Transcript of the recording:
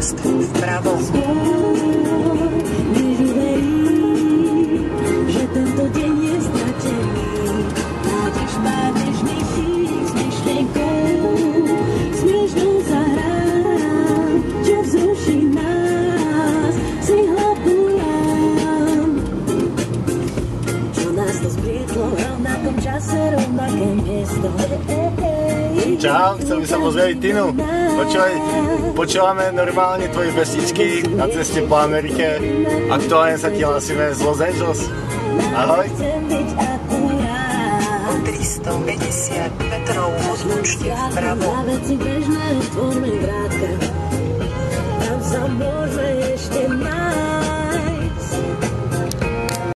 Jazd vpravo. Čau, chcel by som pozdraviť Tinu. Počúvame normálne tvoje pesničky na ceste po Amerike. Aktuálne sa ti hlasíme z Los Angeles. Ahoj. O 350 metrov odlučte vpravo. Tam sa môžeme